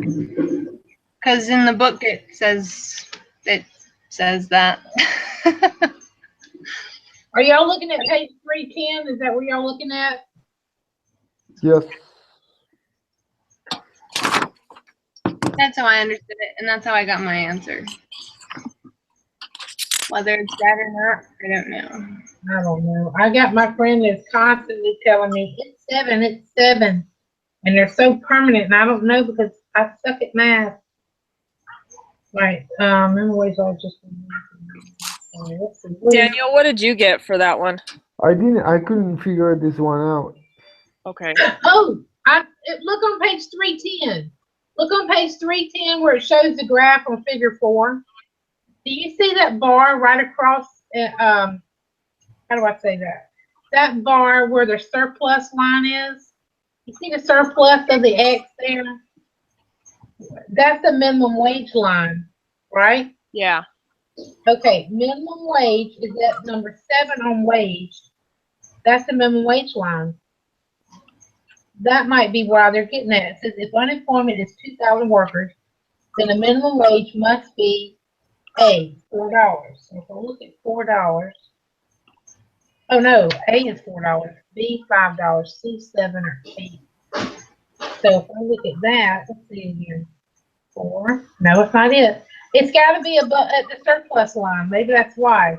Because in the book it says that. Are y'all looking at page 310? Is that what y'all looking at? Yes. That's how I understood it, and that's how I got my answer. Whether it's that or not, I don't know. I don't know. I got my friend that's constantly telling me, it's 7, it's 7. And they're so permanent, and I don't know because I suck at math. Right. Anyways, I'll just. Let's see. Daniel, what did you get for that one? I couldn't figure this one out. Okay. Oh, look on page 310. Look on page 310 where it shows the graph on figure 4. Do you see that bar right across, how do I say that? That bar where the surplus line is? You see the surplus of the X there? That's the minimum wage line, right? Yeah. Okay, minimum wage is at number 7 on wage. That's the minimum wage line. That might be why they're getting that. It says if unemployment is 2,000 workers, then the minimum wage must be A, $4. So if I look at $4, oh no, A is $4, B $5, C 7 or 8. So if I look at that, let's see here. 4. No, it's not it. It's got to be above at the surplus line. Maybe that's why.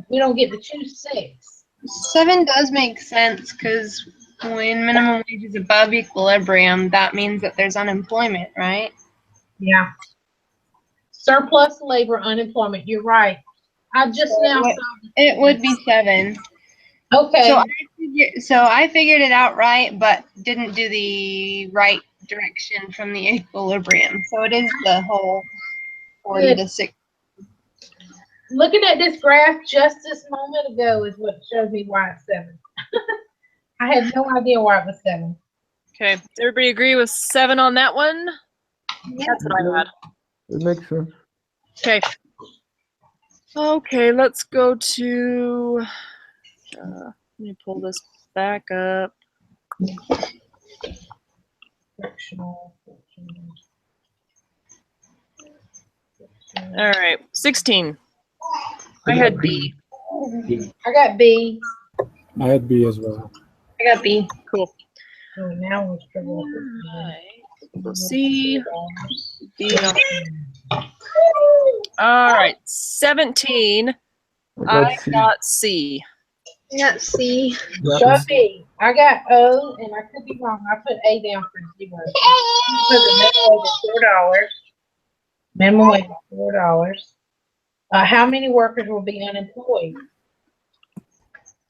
We don't get to choose 6. 7 does make sense because when minimum wage is above equilibrium, that means that there's unemployment, right? Yeah. Surplus labor, unemployment. You're right. I just now saw. It would be 7. Okay. So I figured it out right, but didn't do the right direction from the equilibrium. So it is the whole 40 to 6. Looking at this graph just this moment ago is what showed me why it's 7. I had no idea why it was 7. Okay. Does everybody agree with 7 on that one? Yeah. That's what I had. It makes sense. Okay. Okay, let's go to. Let me pull this back up. All right, 16. I had B. I got B. I had B as well. I got B. Cool. Oh, now we're struggling. We'll see. B. All right, 17. I got C. Yeah, C. Got B. I got O, and I could be wrong. I put A down for 0. Because the minimum wage is $4. Minimum wage is $4. How many workers will be unemployed?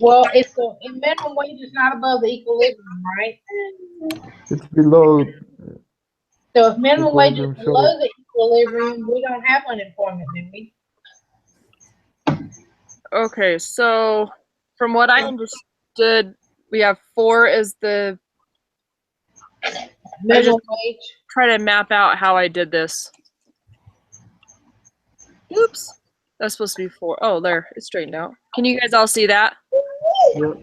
Well, minimum wage is not above the equilibrium, right? It's below. So if minimum wage is below the equilibrium, we don't have unemployment, do we? Okay, so from what I understood, we have 4 as the minimum wage. Try to map out how I did this. Oops. That's supposed to be 4. Oh, there. It's straightened out. Can you guys all see that? Yep.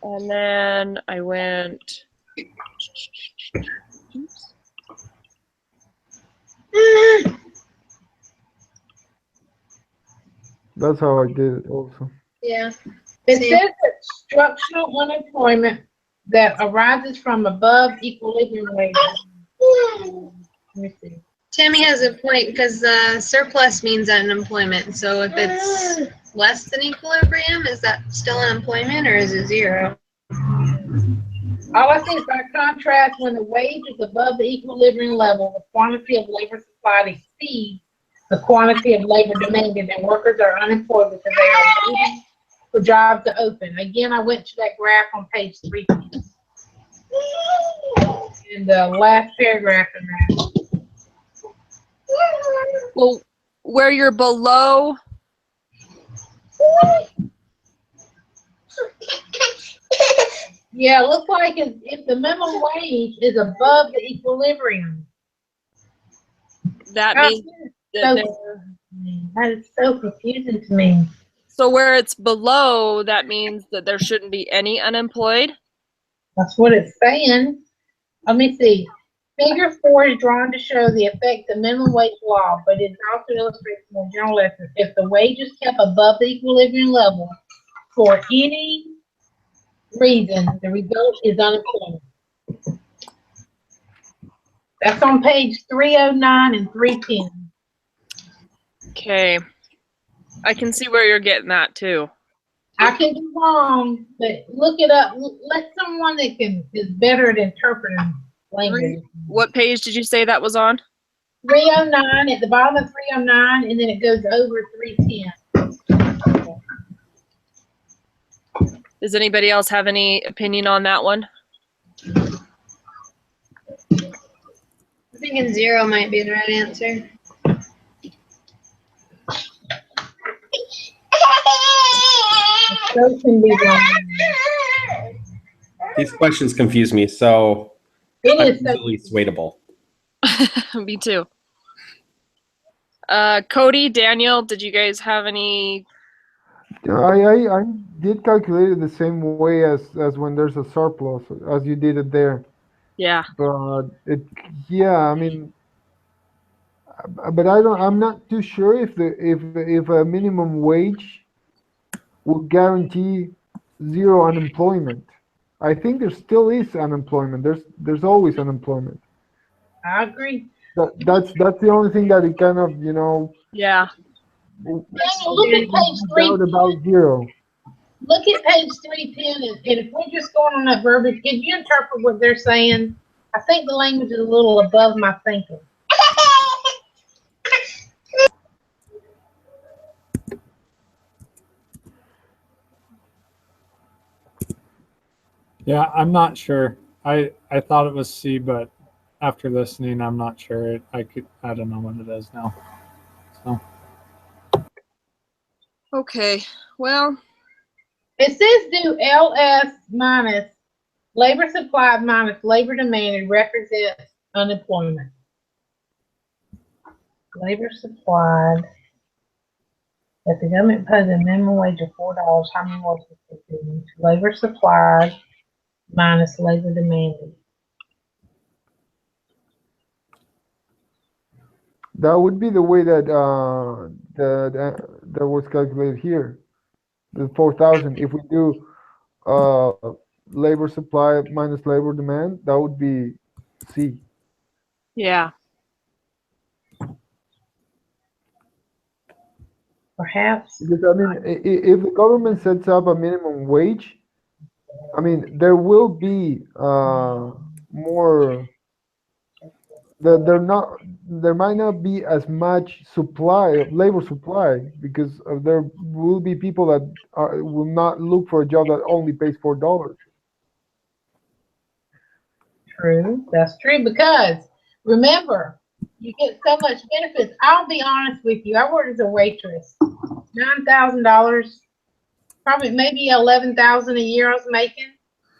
And then I went. Oops. That's how I did it also. Yeah. It says that structural unemployment that arises from above equilibrium wages. Let me see. Tammy has a point because surplus means unemployment. So if it's less than equilibrium, is that still unemployment or is it 0? All I see is by contrast, when the wage is above the equilibrium level, the quantity of labor supplied exceeds the quantity of labor demanded, and workers are unemployed because they are waiting for jobs to open. Again, I went to that graph on page 3. In the last paragraph in that. Well, where you're below. Yeah, it looks like if the minimum wage is above the equilibrium. That means that is so confusing to me. So where it's below, that means that there shouldn't be any unemployed? That's what it's saying. Let me see. Figure 4 is drawn to show the effect of minimum wage law, but it also illustrates more general lessons. If the wage is kept above the equilibrium level for any reason, the result is unemployment. That's on page 309 and 310. Okay. I can see where you're getting at too. I can be wrong, but look it up. Let someone that is better at interpreting language. What page did you say that was on? 309 at the bottom of 309, and then it goes over 310. Does anybody else have any opinion on that one? I'm thinking 0 might be the right answer. Those can be wrong. These questions confuse me, so It I'm is so easily swayable. Me too. Cody, Daniel, did you guys have any? I did calculate it the same way as when there's a surplus, as you did it there. Yeah. But yeah, I mean, but I'm not too sure if a minimum wage will guarantee zero unemployment. I think there still is unemployment. There's always unemployment. I agree. That's the only thing that it kind of, Yeah. Daniel, look at page doubt 3. about zero. Look at page 310, and if we're just going on that verbiage, can you interpret what they're saying? I think the language is a little above my thinking. Yeah, I'm not sure. I thought it was C, but after listening, I'm not sure. I don't know what it is now. So Okay. Well, It says do LS minus labor supplied minus labor demanded represents unemployment. Labor supplied. If the government pays a minimum wage of $4, how many workers is it? Labor supplied minus labor demanded. That would be the way that that was calculated here. The 4,000. If we do labor supply minus labor demand, that would be C. yeah. Perhaps. Because I mean, if the government sets up a minimum wage, I mean, there will be more. There might not be as much labor supply, because there will be people that will not look for a job that only pays $4. True, that's true, because remember, you get so much benefits. I'll be honest with you, I worked as a waitress. $9,000, probably maybe 11,000 a year I was making,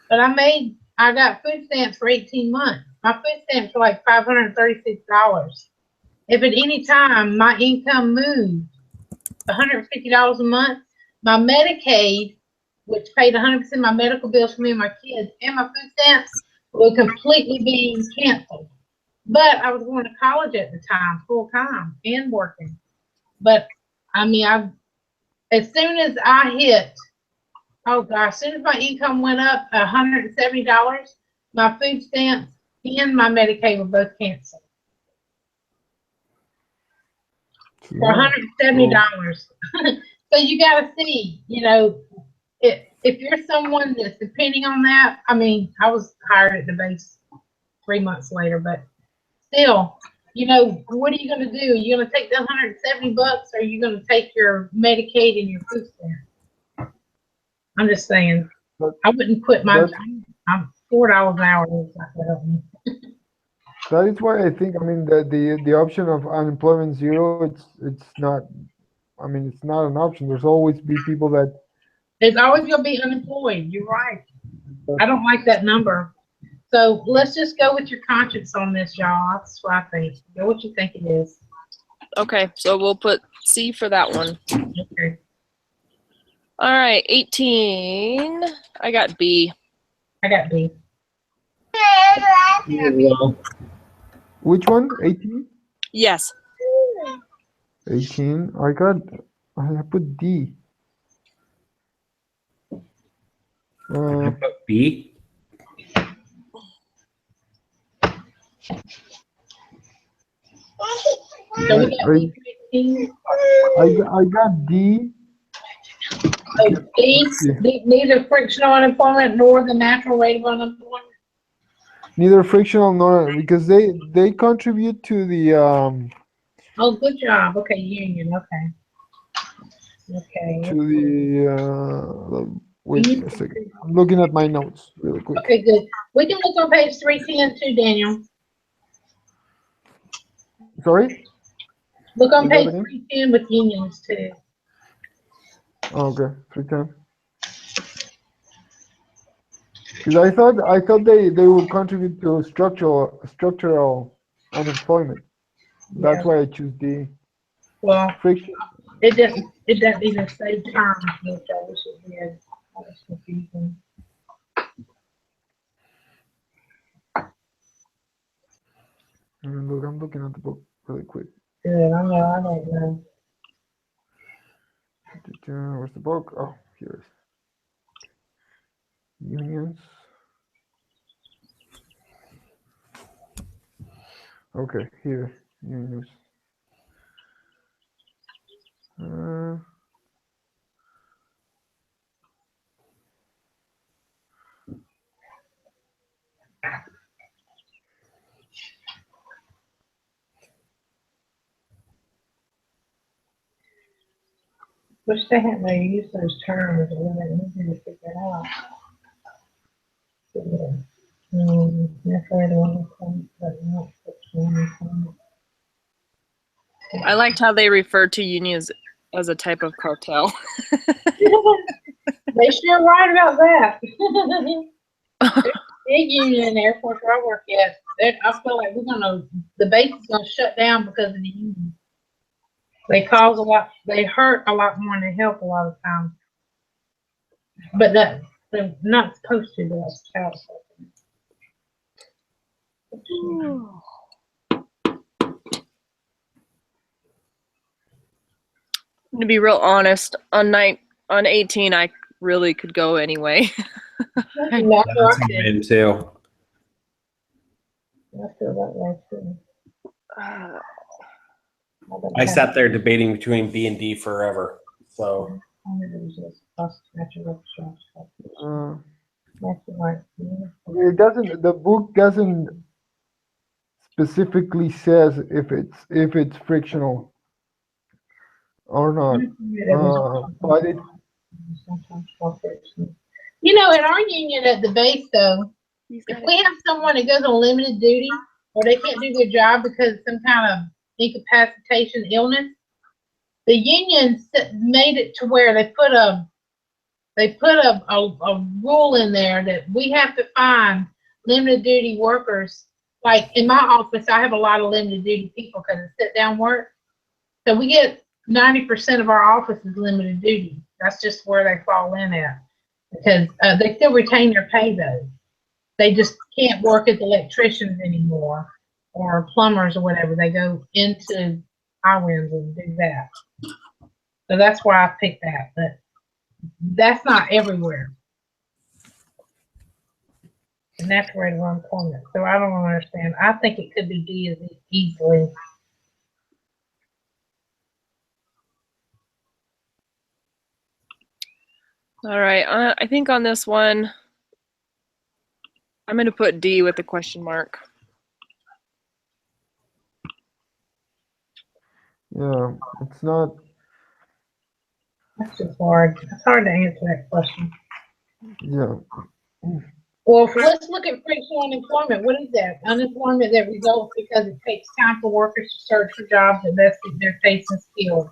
but I got food stamps for 18 months. My food stamps were like $536. If at any time my income moved $150 a month, my Medicaid, which paid 100% of my medical bills for me and my kids, and my food stamps, would completely be canceled. But I was going to college at the time, full time, and working. But I mean, as soon as I hit, oh gosh, as soon as my income went up $170, my food stamps and my Medicaid were both canceled for $170. So you got to see, if you're someone that's depending on that. I mean, I was hired at the base 3 months later, but still, what are you going to do? Are you going to take the $170, or are you going to take your Medicaid and your food stamp? I'm just saying, I wouldn't quit I'm $4 an hour. Is not gonna help me. That is why I think, I mean, the option of unemployment zero, it's not. I mean, it's not an option. There's always be people that. There's always going to be unemployed. You're right. I don't like that number. So let's just go with your conscience on this, y'all. That's what I think. Go what you think it is. Okay. So we'll put C for that one. Okay. All right. 18. I got B. I got B. well, Which one? 18? Yes. 18. I put D. B. So we got D15. I got D. So neither frictional unemployment nor the natural rate of unemployment. Neither frictional nor because they contribute to the Oh, good job. Okay, union. Okay. Okay. to the wait a second. I'm looking at my notes really quick. Okay, good. We can look on page 310 too, Daniel. Sorry? Look on Say that page again? 310 with unions too. Oh, okay, 310. Because I thought they would contribute to structural unemployment. That's Yeah. why I choose D. Well, Friction. it doesn't even say terms, which I wish it did. That was confusing. Look, I'm looking at the book really quick. Good. I don't know. Where's the book? Oh, here it is. Unions. Okay, here. Unions. Wish they hadn't used those terms. It would have been easy to figure out. Natural rate of unemployment, but not frictional unemployment. I liked how they referred to unions as a type of cartel. They sure right about that. There's a big union in the airport where I work at. I feel like the base is gonna shut down because of the union. They cause a lot, they hurt a lot more than they help a lot of times. But they're not supposed to, but that's how it's To be real honest, on 18, I really could go anyway. happening. That's what That's I a did. win too. I feel that way too. I sat there debating between B and D forever. So It doesn't. The book doesn't specifically says if it's frictional or not. But it. You know, in our union at the base, though, if we have someone that goes on limited duty or they can't do their job because of some kind of incapacitation illness, the union made it to where they put a rule in there that we have to find limited duty workers. Like in my office, I have a lot of limited duty people because it's sit down work. So we get 90% of our office is limited duty. That's just where they fall in at because they still retain their pay though. They just can't work as electricians anymore or plumbers or whatever. They go into IWINS and do that. So that's why I picked that. But that's not everywhere. And that's where it's unemployment. So I don't understand. I think it could be D as easily. All right, I think on this one, I'm going to put D with a question mark. Yeah, it's not. That's just hard. It's hard to answer that question. Yeah. Well, let's look at frictional unemployment. What is that? Unemployment that results because it takes time for workers to search for jobs that best fit their tastes and skills.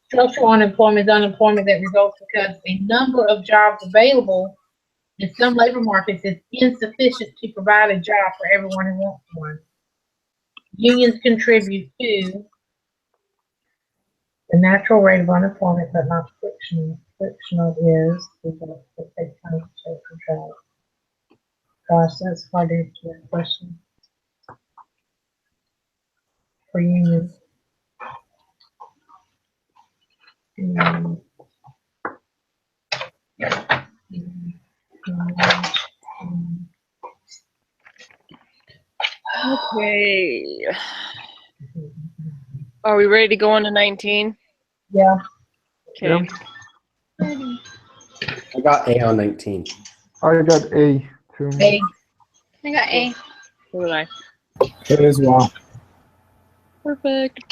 Structural unemployment is unemployment that results because a number of jobs available in some labor markets is insufficient to provide a job for everyone who wants one. Unions contribute to the natural rate of unemployment, but not frictional. Frictional is because it takes time to search for jobs. Gosh, that's hard to answer that question. for union. Okay. Are we ready to go on to 19? Yeah. Okay. Yeah. I got A on 19. I got A too. A. I got A. So did I. It as well. Perfect.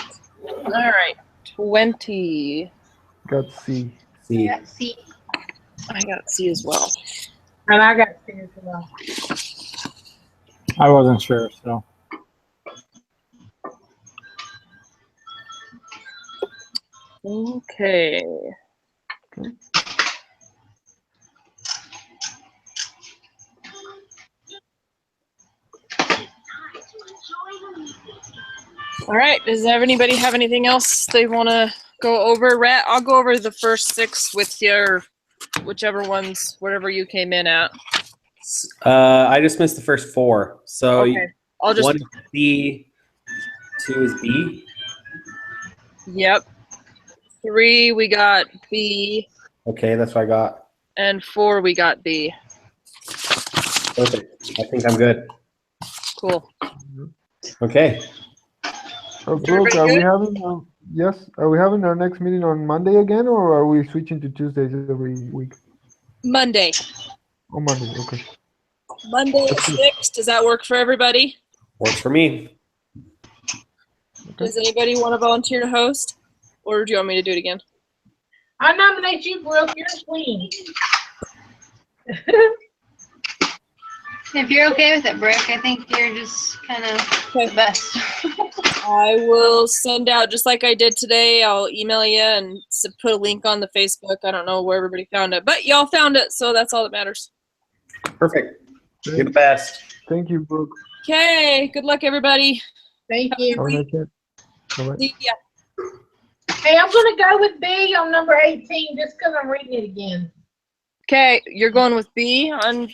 All right. 20. Got C. I C. got C. I got C as well. And I got C as well. I wasn't sure, so. Okay. All right. Does anybody have anything else they want to go over? Rhett, I'll go over the first 6 with you, or whichever ones, whatever you came in at. I just missed the first 4. So Okay. I'll just. 1 is C, 2 is B. Yep. 3, we got B, Okay, that's what I got. and 4, we got B. Perfect. I think I'm good. Cool. Okay. Brooke, are we having yes? Are we having our next meeting on Monday again, or are we switching to Tuesdays every week? Monday. On Monday, okay. Monday at 6. Does that work for everybody? Works for me. Does anybody want to volunteer to host? Or do you want me to do it again? I nominate you, Brooke. You're the queen. If you're okay with it, Brooke, I think you're just kind of the best. I will send out, just like I did today, I'll email you and put a link on the Facebook. I don't know where everybody found it, but y'all found it, so that's all that matters. Perfect. You're the best. Thank you, Brooke. Okay, good luck, everybody. Thank you. Have a nice day. Bye-bye. See ya. Hey, I'm going to go with B on number 18 just because I'm reading it again. Okay, you're going with B on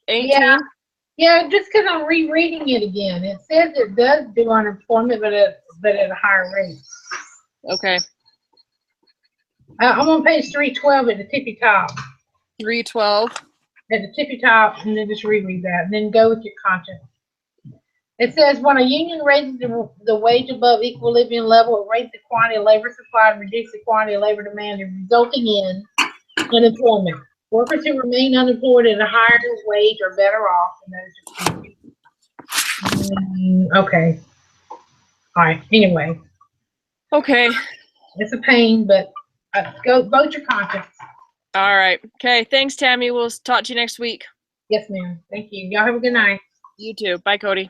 18? Yeah. Yeah, just because I'm rereading it again. It says it does do unemployment, but at a higher rate. Okay. I'm on page 312 at the tippy top. 312. At the tippy top, and then just reread that, and then go with your conscience. It says, when a union raises the wage above equilibrium level, it raises the quantity of labor supplied and reduces the quantity of labor demanded, resulting in unemployment. Workers who remain unemployed at a higher wage are better off than those who okay. All right. Anyway, Okay. it's a pain, but go vote your conscience. All right. Okay, thanks, Tammy. We'll talk to you next week. Yes, ma'am. Thank you. Y'all have a good night. You too. Bye, Cody.